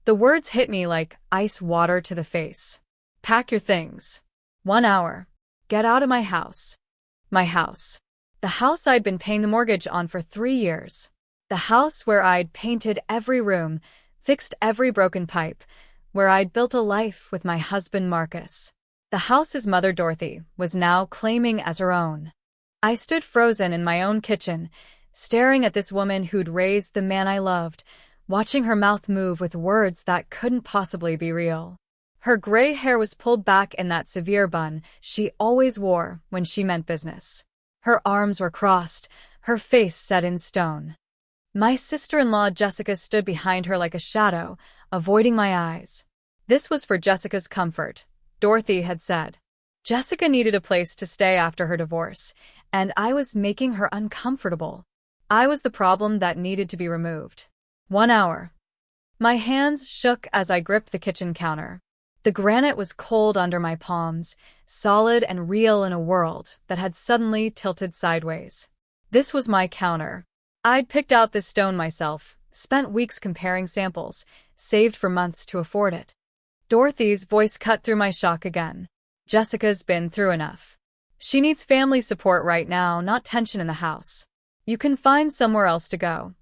The words hit me like ice water to the face. Pack your things. 1 hour. Get out of my house. My house. The house I'd been paying the mortgage on for 3 years. The house where I'd painted every room, fixed every broken pipe, where I'd built a life with my husband Marcus. The house his mother Dorothy was now claiming as her own. I stood frozen in my own kitchen, staring at this woman who'd raised the man I loved, watching her mouth move with words that couldn't possibly be real. Her gray hair was pulled back in that severe bun she always wore when she meant business. Her arms were crossed, her face set in stone. My sister-in-law Jessica stood behind her like a shadow, avoiding my eyes. This was for Jessica's comfort, Dorothy had said. Jessica needed a place to stay after her divorce, and I was making her uncomfortable. I was the problem that needed to be removed. 1 hour. My hands shook as I gripped the kitchen counter. The granite was cold under my palms, solid and real in a world that had suddenly tilted sideways. This was my counter. I'd picked out this stone myself, spent weeks comparing samples, saved for months to afford it. Dorothy's voice cut through my shock again. Jessica's been through enough. She needs family support right now, not tension in the house. You can find somewhere else to go.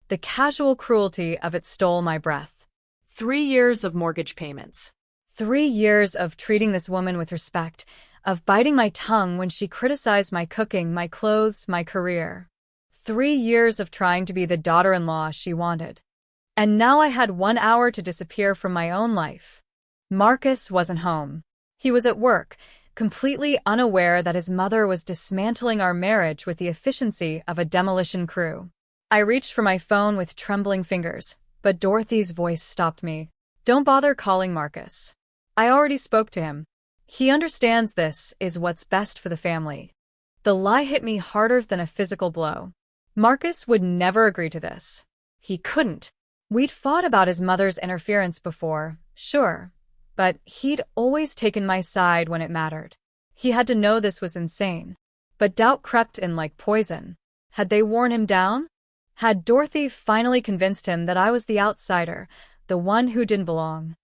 The casual cruelty of it stole my breath. 3 years of mortgage payments. 3 years of treating this woman with respect, of biting my tongue when she criticized my cooking, my clothes, my career. 3 years of trying to be the daughter-in-law she wanted. And now I had 1 hour to disappear from my own life. Marcus wasn't home. He was at work, completely unaware that his mother was dismantling our marriage with the efficiency of a demolition crew. I reached for my phone with trembling fingers, but Dorothy's voice stopped me. Don't bother calling Marcus. I already spoke to him. He understands this is what's best for the family. The lie hit me harder than a physical blow. Marcus would never agree to this. He couldn't. We'd fought about his mother's interference before, sure, but he'd always taken my side when it mattered. He had to know this was insane. But doubt crept in like poison. Had they worn him down? Had Dorothy finally convinced him that I was the outsider, the one who didn't belong?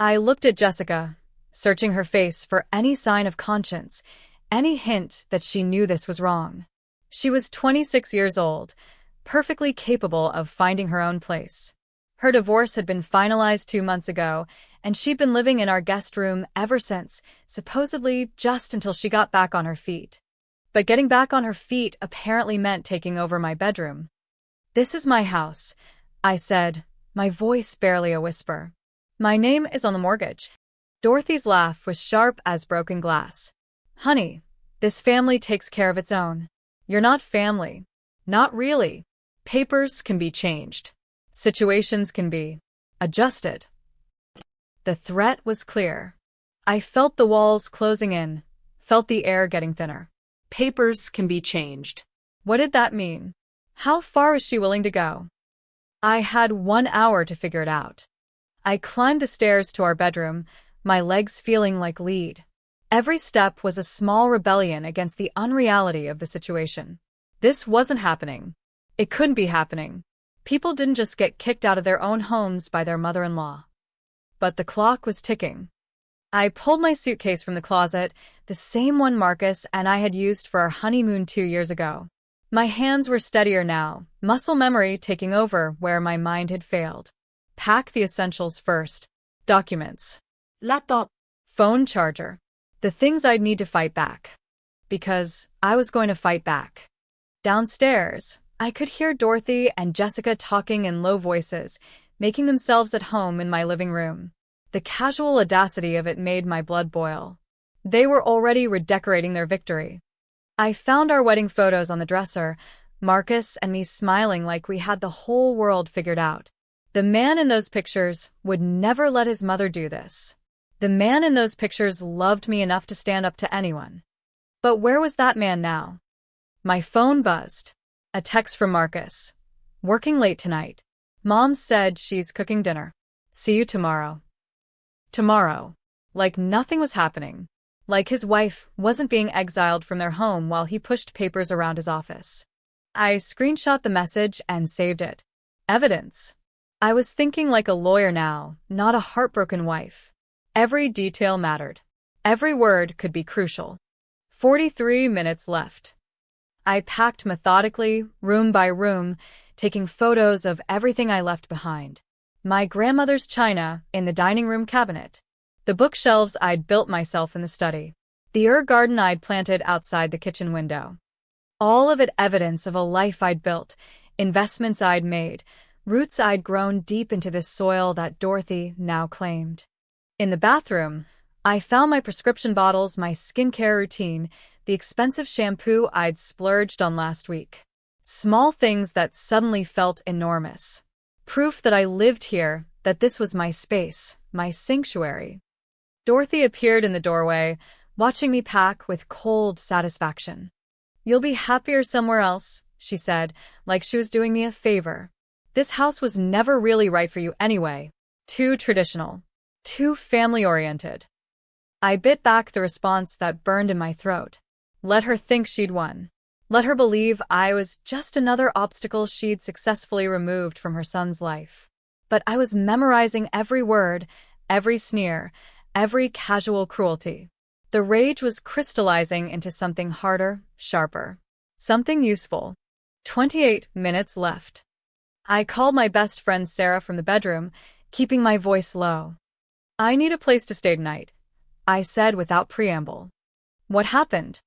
I looked at Jessica, searching her face for any sign of conscience, any hint that she knew this was wrong. She was 26 years old, perfectly capable of finding her own place. Her divorce had been finalized 2 months ago, and she'd been living in our guest room ever since, supposedly just until she got back on her feet. But getting back on her feet apparently meant taking over my bedroom. This is my house, I said, my voice barely a whisper. My name is on the mortgage. Dorothy's laugh was sharp as broken glass. Honey, this family takes care of its own. You're not family. Not really. Papers can be changed. Situations can be adjusted. The threat was clear. I felt the walls closing in, felt the air getting thinner. Papers can be changed. What did that mean? How far was she willing to go? I had 1 hour to figure it out. I climbed the stairs to our bedroom, my legs feeling like lead. Every step was a small rebellion against the unreality of the situation. This wasn't happening. It couldn't be happening. People didn't just get kicked out of their own homes by their mother-in-law. But the clock was ticking. I pulled my suitcase from the closet, the same one Marcus and I had used for our honeymoon 2 years ago. My hands were steadier now, muscle memory taking over where my mind had failed. Pack the essentials first. Documents. Laptop. Phone charger. The things I'd need to fight back. Because I was going to fight back. Downstairs, I could hear Dorothy and Jessica talking in low voices, making themselves at home in my living room. The casual audacity of it made my blood boil. They were already redecorating their victory. I found our wedding photos on the dresser, Marcus and me smiling like we had the whole world figured out. The man in those pictures would never let his mother do this. The man in those pictures loved me enough to stand up to anyone. But where was that man now? My phone buzzed. A text from Marcus. Working late tonight. Mom said she's cooking dinner. See you tomorrow. Tomorrow. Like nothing was happening. Like his wife wasn't being exiled from their home while he pushed papers around his office. I screenshot the message and saved it. Evidence. I was thinking like a lawyer now, not a heartbroken wife. Every detail mattered. Every word could be crucial. 43 minutes left. I packed methodically, room by room, taking photos of everything I left behind. My grandmother's china in the dining room cabinet. The bookshelves I'd built myself in the study. The herb garden I'd planted outside the kitchen window. All of it evidence of a life I'd built, investments I'd made, roots I'd grown deep into this soil that Dorothy now claimed. In the bathroom, I found my prescription bottles, my skincare routine, the expensive shampoo I'd splurged on last week. Small things that suddenly felt enormous. Proof that I lived here, that this was my space, my sanctuary. Dorothy appeared in the doorway, watching me pack with cold satisfaction. "You'll be happier somewhere else," she said, like she was doing me a favor. "This house was never really right for you anyway. Too traditional. Too family-oriented." I bit back the response that burned in my throat. Let her think she'd won. Let her believe I was just another obstacle she'd successfully removed from her son's life. But I was memorizing every word, every sneer, every casual cruelty. The rage was crystallizing into something harder, sharper. Something useful. 28 minutes left. I called my best friend Sarah from the bedroom, keeping my voice low. "I need a place to stay tonight," I said without preamble. "What happened?"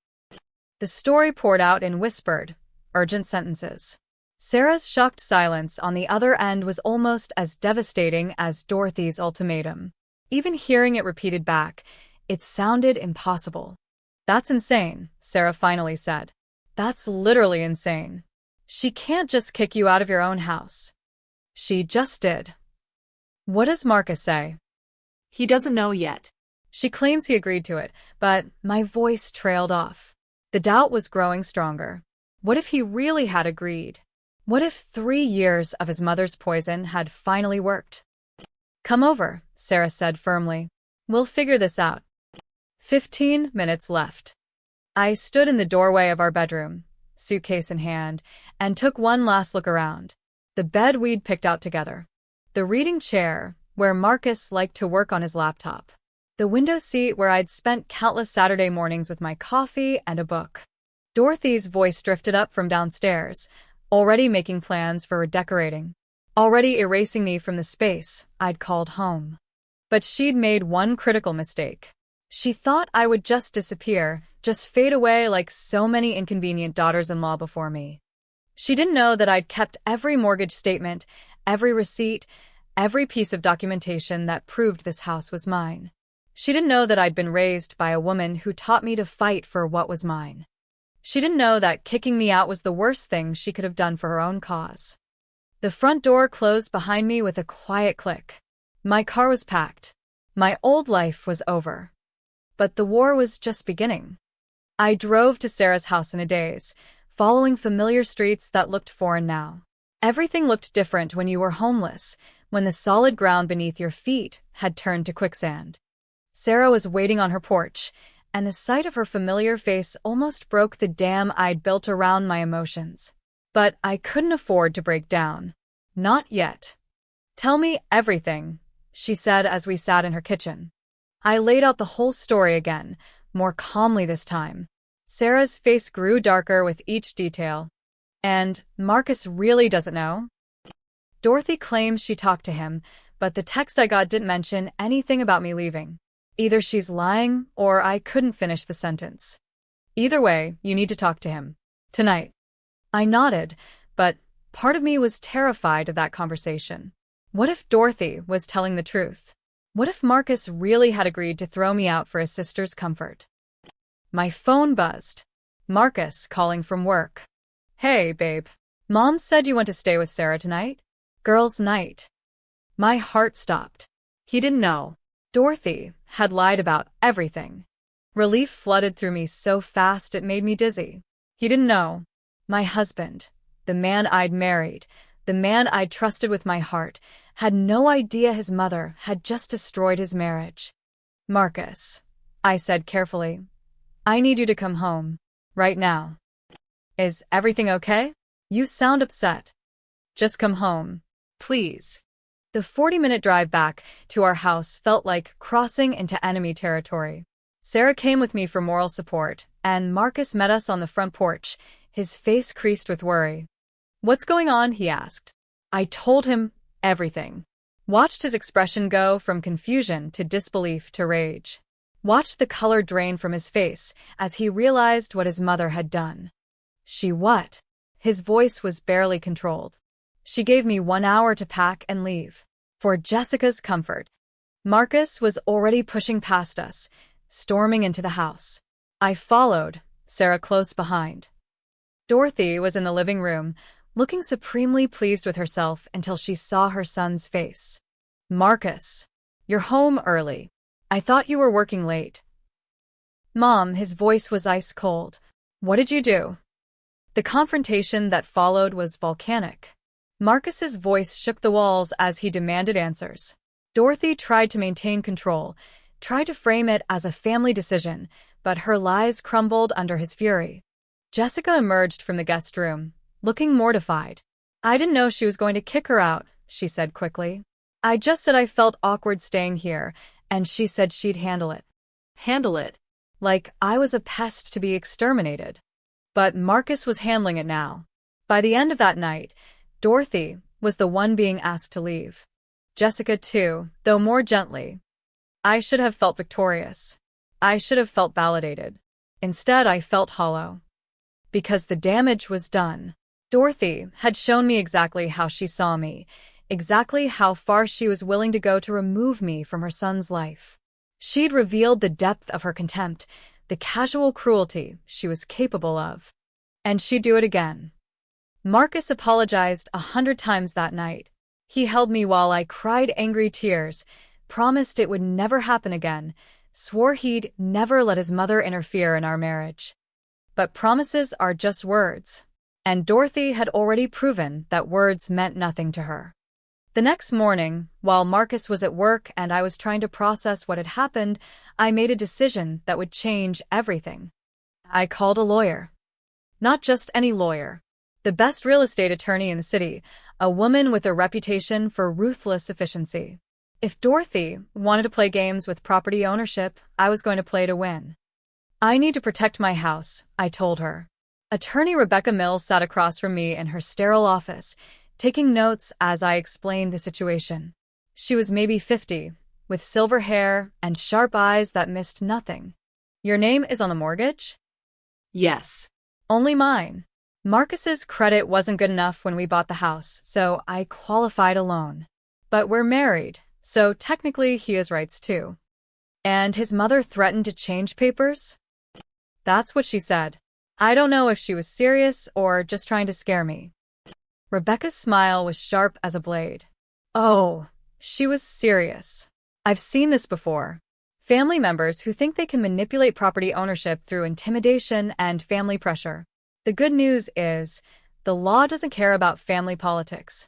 The story poured out in whispered, urgent sentences. Sarah's shocked silence on the other end was almost as devastating as Dorothy's ultimatum. Even hearing it repeated back, it sounded impossible. "That's insane," Sarah finally said. "That's literally insane. She can't just kick you out of your own house." "She just did." "What does Marcus say?" He doesn't know yet. "She claims he agreed to it, but..." My voice trailed off. The doubt was growing stronger. What if he really had agreed? What if 3 years of his mother's poison had finally worked? "Come over," Sarah said firmly. "We'll figure this out." 15 minutes left. I stood in the doorway of our bedroom, suitcase in hand, and took one last look around. The bed we'd picked out together. The reading chair, where Marcus liked to work on his laptop. The window seat where I'd spent countless Saturday mornings with my coffee and a book. Dorothy's voice drifted up from downstairs, already making plans for redecorating. Already erasing me from the space I'd called home. But she'd made one critical mistake. She thought I would just disappear, just fade away like so many inconvenient daughters-in-law before me. She didn't know that I'd kept every mortgage statement, every receipt, every piece of documentation that proved this house was mine. She didn't know that I'd been raised by a woman who taught me to fight for what was mine. She didn't know that kicking me out was the worst thing she could have done for her own cause. The front door closed behind me with a quiet click. My car was packed. My old life was over. But the war was just beginning. I drove to Sarah's house in a daze, following familiar streets that looked foreign now. Everything looked different when you were homeless, when the solid ground beneath your feet had turned to quicksand. Sarah was waiting on her porch, and the sight of her familiar face almost broke the dam I'd built around my emotions. But I couldn't afford to break down. Not yet. "Tell me everything," she said as we sat in her kitchen. I laid out the whole story again, more calmly this time. Sarah's face grew darker with each detail. "And Marcus really doesn't know?" Dorothy claims she talked to him, but the text I got didn't mention anything about me leaving. Either she's lying, or I couldn't finish the sentence. "Either way, you need to talk to him. Tonight." I nodded, but part of me was terrified of that conversation. What if Dorothy was telling the truth? What if Marcus really had agreed to throw me out for his sister's comfort? My phone buzzed. Marcus calling from work. "Hey, babe. Mom said you want to stay with Sarah tonight? Girls' night." My heart stopped. He didn't know. Dorothy had lied about everything. Relief flooded through me so fast it made me dizzy. He didn't know. My husband, the man I'd married, the man I'd trusted with my heart, had no idea his mother had just destroyed his marriage. "Marcus," I said carefully, "I need you to come home. Right now." "Is everything okay? You sound upset." "Just come home. Please." The 40-minute drive back to our house felt like crossing into enemy territory. Sarah came with me for moral support, and Marcus met us on the front porch, his face creased with worry. "What's going on?" he asked. I told him everything. Watched his expression go from confusion to disbelief to rage. Watched the color drain from his face as he realized what his mother had done. "She what?" His voice was barely controlled. "She gave me 1 hour to pack and leave. For Jessica's comfort." Marcus was already pushing past us, storming into the house. I followed, Sarah close behind. Dorothy was in the living room, looking supremely pleased with herself until she saw her son's face. "Marcus, you're home early. I thought you were working late." "Mom," his voice was ice cold. "What did you do?" The confrontation that followed was volcanic. Marcus's voice shook the walls as he demanded answers. Dorothy tried to maintain control, tried to frame it as a family decision, but her lies crumbled under his fury. Jessica emerged from the guest room, looking mortified. "I didn't know she was going to kick her out," she said quickly. "I just said I felt awkward staying here, and she said she'd handle it." Handle it? Like I was a pest to be exterminated. But Marcus was handling it now. By the end of that night, Dorothy was the one being asked to leave. Jessica too, though more gently. I should have felt victorious. I should have felt validated. Instead, I felt hollow. Because the damage was done. Dorothy had shown me exactly how she saw me, exactly how far she was willing to go to remove me from her son's life. She'd revealed the depth of her contempt, the casual cruelty she was capable of. And she'd do it again. Marcus apologized 100 times that night. He held me while I cried angry tears, promised it would never happen again, swore he'd never let his mother interfere in our marriage. But promises are just words, and Dorothy had already proven that words meant nothing to her. The next morning, while Marcus was at work and I was trying to process what had happened, I made a decision that would change everything. I called a lawyer. Not just any lawyer. The best real estate attorney in the city, a woman with a reputation for ruthless efficiency. If Dorothy wanted to play games with property ownership, I was going to play to win. "I need to protect my house," I told her. Attorney Rebecca Mills sat across from me in her sterile office, taking notes as I explained the situation. She was maybe 50, with silver hair and sharp eyes that missed nothing. "Your name is on the mortgage?" Yes. "Only mine. Marcus's credit wasn't good enough when we bought the house, so I qualified a loan. But we're married, so technically he has rights too." "And his mother threatened to change papers?" That's what she said. I don't know if she was serious or just trying to scare me. Rebecca's smile was sharp as a blade. Oh, she was serious. I've seen this before. Family members who think they can manipulate property ownership through intimidation and family pressure. The good news is, the law doesn't care about family politics.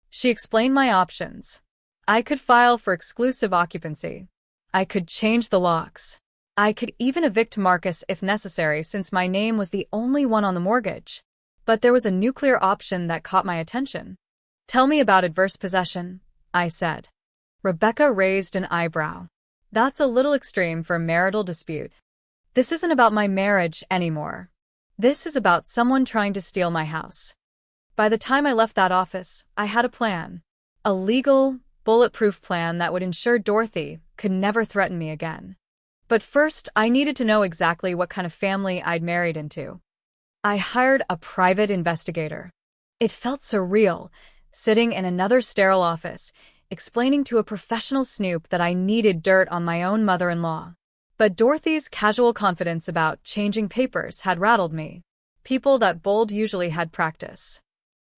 She explained my options. I could file for exclusive occupancy. I could change the locks. I could even evict Marcus if necessary since my name was the only one on the mortgage. But there was a nuclear option that caught my attention. "Tell me about adverse possession," I said. Rebecca raised an eyebrow. "That's a little extreme for a marital dispute. This isn't about my marriage anymore. This is about someone trying to steal my house." By the time I left that office, I had a plan. A legal, bulletproof plan that would ensure Dorothy could never threaten me again. But first, I needed to know exactly what kind of family I'd married into. I hired a private investigator. It felt surreal, sitting in another sterile office, explaining to a professional snoop that I needed dirt on my own mother-in-law. But Dorothy's casual confidence about changing papers had rattled me. People that bold usually had practice.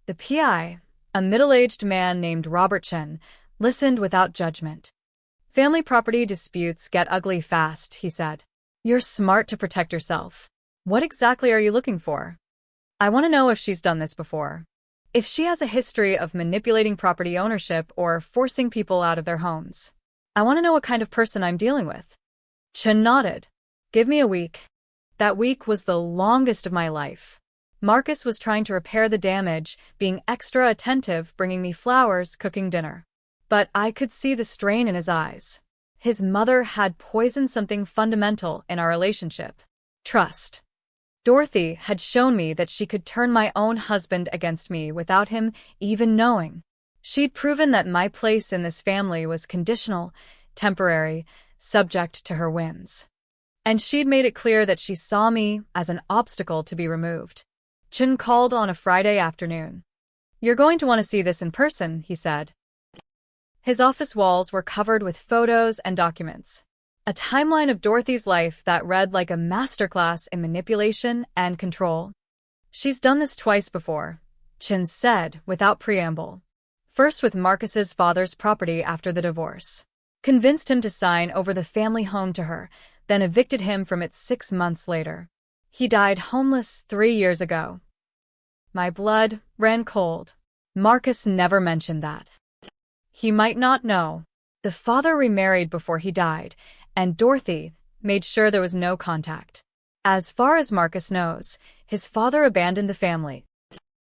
The PI, a middle-aged man named Robert Chen, listened without judgment. "Family property disputes get ugly fast," he said. "You're smart to protect yourself. What exactly are you looking for?" "I want to know if she's done this before. If she has a history of manipulating property ownership or forcing people out of their homes. I want to know what kind of person I'm dealing with." Chen nodded. "Give me a week." That week was the longest of my life. Marcus was trying to repair the damage, being extra attentive, bringing me flowers, cooking dinner. but I could see the strain in his eyes. His mother had poisoned something fundamental in our relationship: trust. Dorothy had shown me that she could turn my own husband against me without him even knowing. She'd proven that my place in this family was conditional, temporary, subject to her whims. And she'd made it clear that she saw me as an obstacle to be removed. Chen called on a Friday afternoon. "You're going to want to see this in person," he said. His office walls were covered with photos and documents. A timeline of Dorothy's life that read like a masterclass in manipulation and control. "She's done this twice before," Chen said without preamble. First with Marcus's father's property after the divorce. Convinced him to sign over the family home to her, then evicted him from it 6 months later. He died homeless 3 years ago. My blood ran cold. Marcus never mentioned that. He might not know. The father remarried before he died, and Dorothy made sure there was no contact. As far as Marcus knows, his father abandoned the family.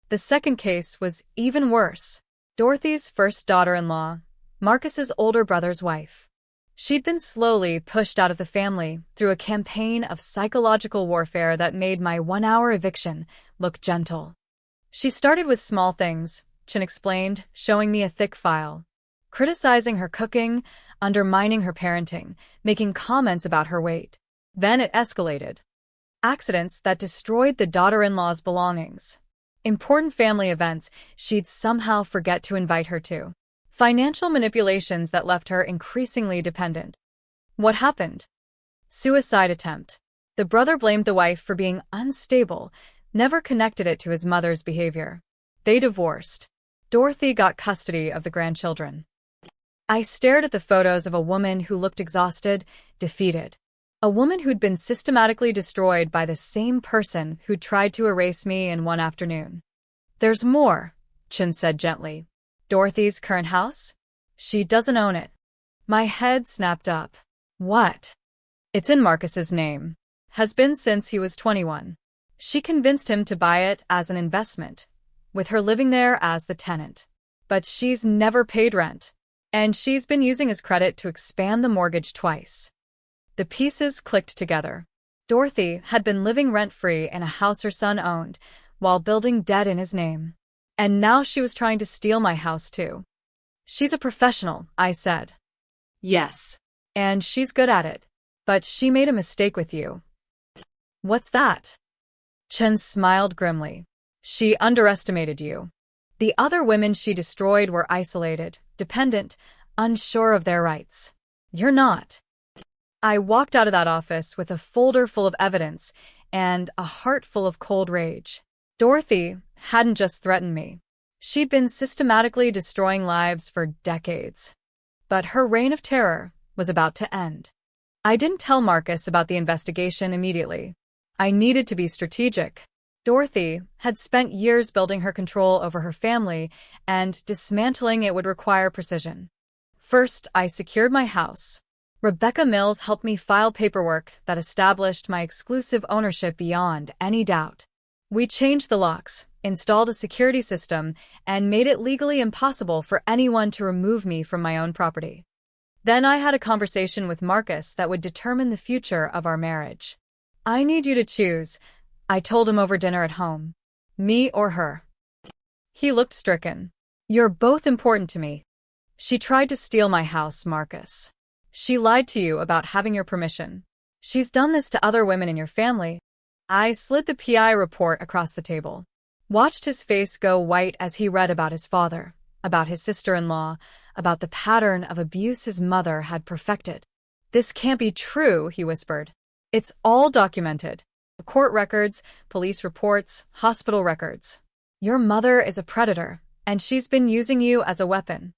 The second case was even worse. Dorothy's first daughter-in-law, Marcus's older brother's wife. She'd been slowly pushed out of the family through a campaign of psychological warfare that made my 1-hour eviction look gentle. She started with small things, Chen explained, showing me a thick file. Criticizing her cooking, undermining her parenting, making comments about her weight. Then it escalated. Accidents that destroyed the daughter-in-law's belongings. Important family events she'd somehow forget to invite her to. Financial manipulations that left her increasingly dependent. What happened? Suicide attempt. The brother blamed the wife for being unstable, never connected it to his mother's behavior. They divorced. Dorothy got custody of the grandchildren. I stared at the photos of a woman who looked exhausted, defeated. A woman who'd been systematically destroyed by the same person who'd tried to erase me in one afternoon. "There's more," Chen said gently. "Dorothy's current house? She doesn't own it." My head snapped up. "What?" "It's in Marcus's name. Has been since he was 21. She convinced him to buy it as an investment, with her living there as the tenant. But she's never paid rent, and she's been using his credit to expand the mortgage twice." The pieces clicked together. Dorothy had been living rent-free in a house her son owned, while building debt in his name. And now she was trying to steal my house too. "She's a professional," I said. Yes. "And she's good at it. But she made a mistake with you." "What's that?" Chen smiled grimly. "She underestimated you. The other women she destroyed were isolated, dependent, unsure of their rights. You're not." I walked out of that office with a folder full of evidence and a heart full of cold rage. Dorothy hadn't just threatened me. She'd been systematically destroying lives for decades. But her reign of terror was about to end. I didn't tell Marcus about the investigation immediately. I needed to be strategic. Dorothy had spent years building her control over her family, and dismantling it would require precision. First, I secured my house. Rebecca Mills helped me file paperwork that established my exclusive ownership beyond any doubt. We changed the locks, installed a security system, and made it legally impossible for anyone to remove me from my own property. Then I had a conversation with Marcus that would determine the future of our marriage. "I need you to choose," I told him over dinner at home. "Me or her." He looked stricken. "You're both important to me." "She tried to steal my house, Marcus. She lied to you about having your permission. She's done this to other women in your family." I slid the PI report across the table. Watched his face go white as he read about his father, about his sister-in-law, about the pattern of abuse his mother had perfected. "This can't be true," he whispered. "It's all documented. Court records, police reports, hospital records. Your mother is a predator, and she's been using you as a weapon."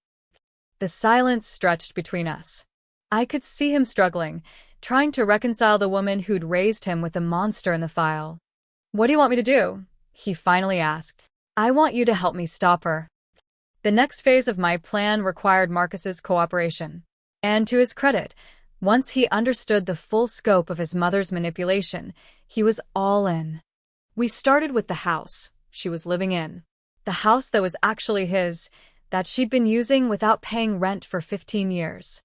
The silence stretched between us. I could see him struggling, trying to reconcile the woman who'd raised him with the monster in the file. "What do you want me to do?" he finally asked. "I want you to help me stop her." The next phase of my plan required Marcus's cooperation. And to his credit, once he understood the full scope of his mother's manipulation, he was all in. We started with the house she was living in. The house that was actually his, that she'd been using without paying rent for 15 years.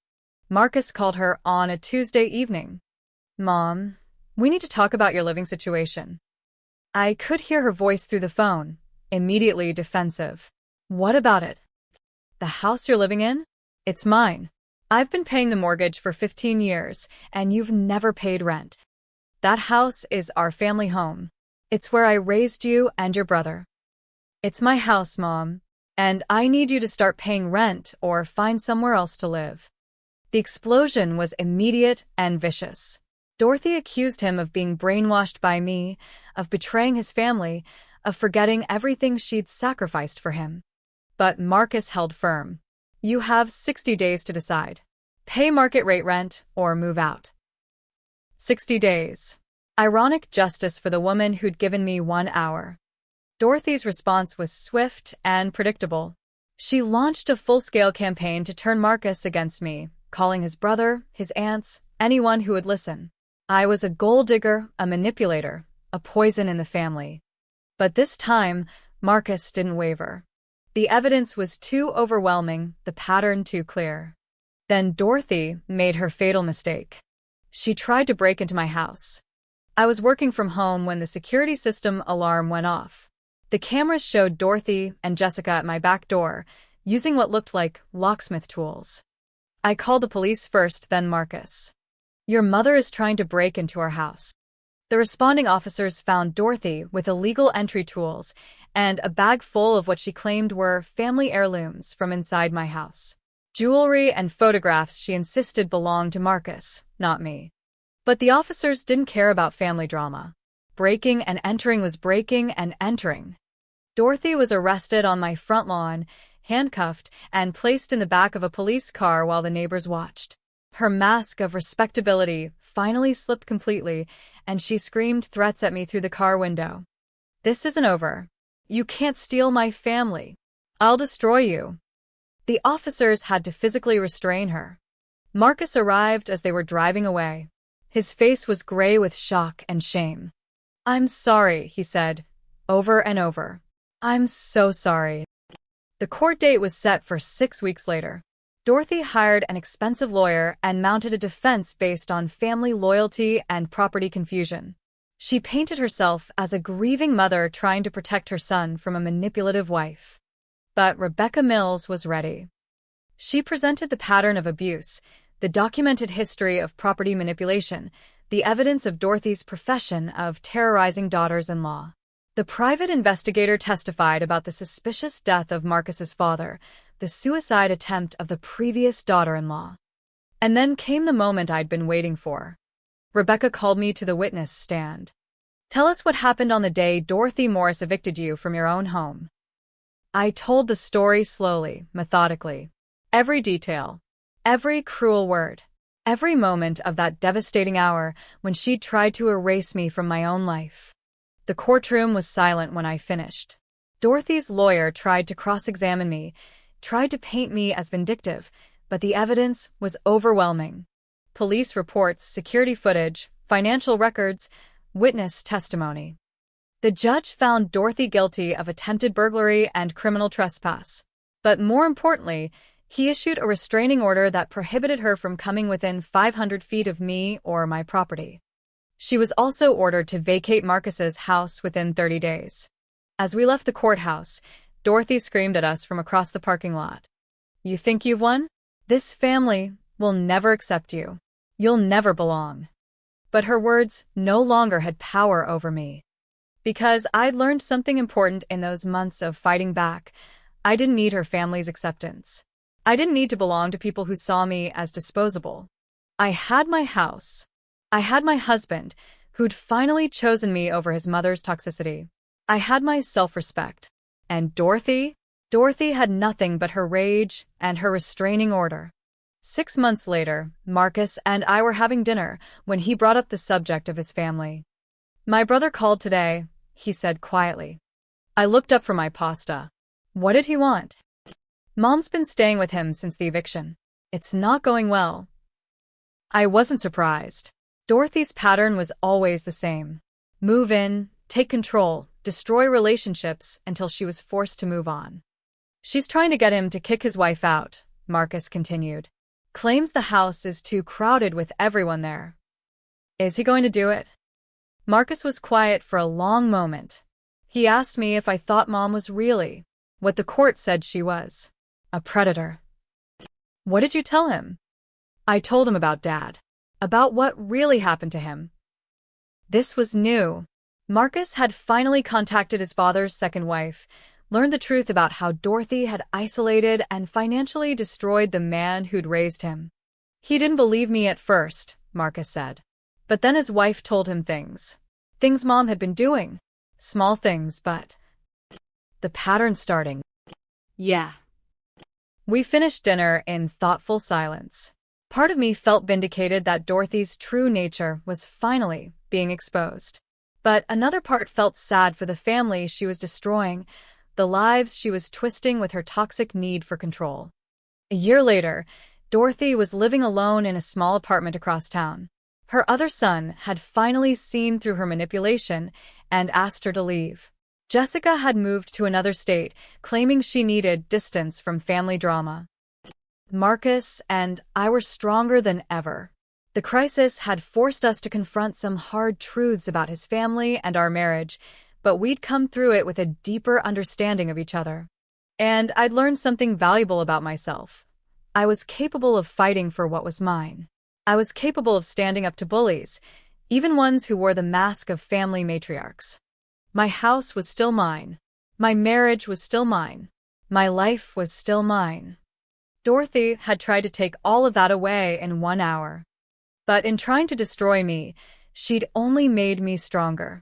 Marcus called her on a Tuesday evening. "Mom, we need to talk about your living situation." I could hear her voice through the phone, immediately defensive. "What about it?" "The house you're living in? It's mine. I've been paying the mortgage for 15 years, and you've never paid rent. That house is our family home. It's where I raised you and your brother. It's my house, Mom, and I need you to start paying rent or find somewhere else to live." The explosion was immediate and vicious. Dorothy accused him of being brainwashed by me, of betraying his family, of forgetting everything she'd sacrificed for him. But Marcus held firm. "You have 60 days to decide. Pay market rate rent or move out." 60 days. Ironic justice for the woman who'd given me 1 hour. Dorothy's response was swift and predictable. She launched a full-scale campaign to turn Marcus against me, calling his brother, his aunts, anyone who would listen. I was a gold digger, a manipulator, a poison in the family. But this time, Marcus didn't waver. The evidence was too overwhelming, the pattern too clear. Then Dorothy made her fatal mistake. She tried to break into my house. I was working from home when the security system alarm went off. The cameras showed Dorothy and Jessica at my back door, using what looked like locksmith tools. I called the police first, then Marcus. "Your mother is trying to break into our house." The responding officers found Dorothy with illegal entry tools and a bag full of what she claimed were family heirlooms from inside my house. Jewelry and photographs she insisted belonged to Marcus, not me. But the officers didn't care about family drama. Breaking and entering was breaking and entering. Dorothy was arrested on my front lawn, handcuffed, and placed in the back of a police car while the neighbors watched. Her mask of respectability finally slipped completely, and she screamed threats at me through the car window. "This isn't over. You can't steal my family. I'll destroy you." The officers had to physically restrain her. Marcus arrived as they were driving away. His face was gray with shock and shame. "I'm sorry," he said, over and over. "I'm so sorry." The court date was set for 6 weeks later. Dorothy hired an expensive lawyer and mounted a defense based on family loyalty and property confusion. She painted herself as a grieving mother trying to protect her son from a manipulative wife. But Rebecca Mills was ready. She presented the pattern of abuse, the documented history of property manipulation, the evidence of Dorothy's profession of terrorizing daughters-in-law. The private investigator testified about the suspicious death of Marcus's father, the suicide attempt of the previous daughter-in-law. And then came the moment I'd been waiting for. Rebecca called me to the witness stand. "Tell us what happened on the day Dorothy Morris evicted you from your own home." I told the story slowly, methodically. Every detail, every cruel word, every moment of that devastating hour when she'd tried to erase me from my own life. The courtroom was silent when I finished. Dorothy's lawyer tried to cross-examine me, tried to paint me as vindictive, but the evidence was overwhelming. Police reports, security footage, financial records, witness testimony. The judge found Dorothy guilty of attempted burglary and criminal trespass. But more importantly, he issued a restraining order that prohibited her from coming within 500 feet of me or my property. She was also ordered to vacate Marcus's house within 30 days. As we left the courthouse, Dorothy screamed at us from across the parking lot. "You think you've won? This family will never accept you. You'll never belong." But her words no longer had power over me. Because I'd learned something important in those months of fighting back. I didn't need her family's acceptance. I didn't need to belong to people who saw me as disposable. I had my house. I had my husband, who'd finally chosen me over his mother's toxicity. I had my self-respect. And Dorothy had nothing but her rage and her restraining order. 6 months later, Marcus and I were having dinner when he brought up the subject of his family. "My brother called today," he said quietly. I looked up from my pasta. What did he want? "Mom's been staying with him since the eviction. It's not going well." I wasn't surprised. Dorothy's pattern was always the same. Move in, take control, destroy relationships until she was forced to move on. She's trying to get him to kick his wife out, Marcus continued. Claims the house is too crowded with everyone there. Is he going to do it? Marcus was quiet for a long moment. He asked me if I thought Mom was really what the court said she was, a predator. What did you tell him? I told him about Dad, about what really happened to him. This was new. Marcus had finally contacted his father's second wife, learned the truth about how Dorothy had isolated and financially destroyed the man who'd raised him. He didn't believe me at first, Marcus said. But then his wife told him things Mom had been doing. Small things, but the pattern starting. Yeah. We finished dinner in thoughtful silence. Part of me felt vindicated that Dorothy's true nature was finally being exposed. But another part felt sad for the family she was destroying, the lives she was twisting with her toxic need for control. A year later, Dorothy was living alone in a small apartment across town. Her other son had finally seen through her manipulation and asked her to leave. Jessica had moved to another state, claiming she needed distance from family drama. Marcus and I were stronger than ever. The crisis had forced us to confront some hard truths about his family and our marriage, but we'd come through it with a deeper understanding of each other. And I'd learned something valuable about myself. I was capable of fighting for what was mine. I was capable of standing up to bullies, even ones who wore the mask of family matriarchs. My house was still mine. My marriage was still mine. My life was still mine. Dorothy had tried to take all of that away in 1 hour. But in trying to destroy me, she'd only made me stronger.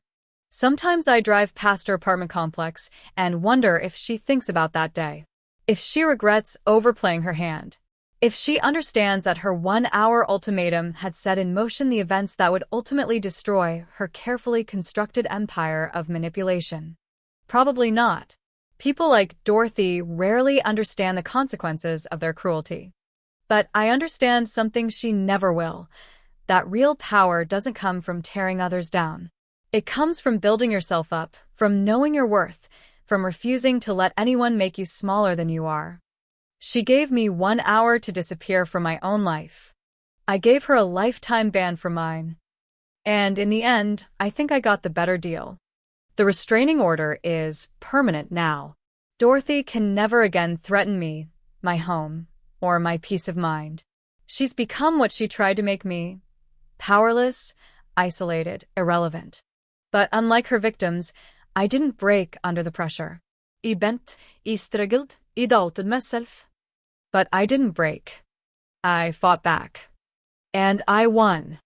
Sometimes I drive past her apartment complex and wonder if she thinks about that day. If she regrets overplaying her hand. If she understands that her 1-hour ultimatum had set in motion the events that would ultimately destroy her carefully constructed empire of manipulation. Probably not. People like Dorothy rarely understand the consequences of their cruelty. But I understand something she never will. That real power doesn't come from tearing others down. It comes from building yourself up, from knowing your worth, from refusing to let anyone make you smaller than you are. She gave me 1 hour to disappear from my own life. I gave her a lifetime ban for mine. And in the end, I think I got the better deal. The restraining order is permanent now. Dorothy can never again threaten me, my home, or my peace of mind. She's become what she tried to make me. Powerless, isolated, irrelevant. But unlike her victims, I didn't break under the pressure. I bent, I struggled, I doubted myself. But I didn't break. I fought back. And I won.